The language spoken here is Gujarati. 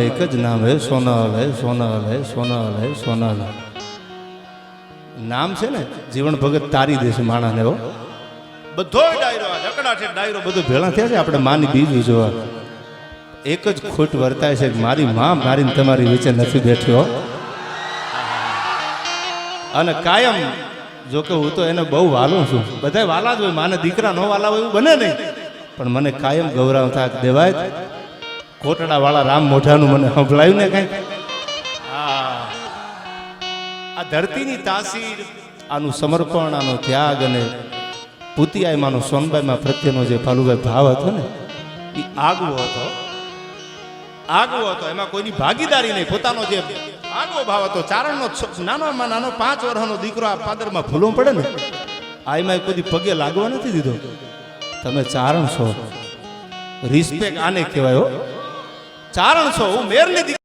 એક જ નામ હે સોનલ, હે સોનલ, હે સોનલ, હે સોનલ. નામ છે ને જીવન ભગત તારી દેશે માણાને. હો બધો ડાયરો ઢકડા છે, ડાયરો બધું ભેળા થયા છે આપણે માની બીજું જોવા. એક જ ખોટ વર્તાય છે કે મારી માં મારીને તમારી વચ્ચે નથી બેઠ્યો. અને કાયમ જો કે હું તો એને બહુ વાલું છું, બધા વાલા જ હોય, માને દીકરા ન વાલા હોય એવું બને નહીં, પણ મને કાયમ ગૌરવ થાય દેવાય કોટડા વાળા રામ મોઢાનું મને સંભળાયું ને કઈ. આ ધરતીની તાસીર, આનું સમર્પણ, આનો ત્યાગ અને પુતિયાઈમાંનો સોનબાઈમાં પ્રત્યેનો જે પાલુભાઈ ભાવ હતો ને એ આગવો હતો. આગવો હતો, એમાં કોઈની ભાગીદારી નહીં, પોતાનો જે આગવો ભાવ હતો. ચારણનો નાનોમાં નાનો 5 વર્ષનો દીકરો આ પાદરમાં ભૂલવો પડે ને, આ એમાં કોઈ પગે લાગવા નથી દીધો. તમે ચારણ છો, રિસ્પેક્ટ આને કહેવાય. ચારણ છો, હું મેરની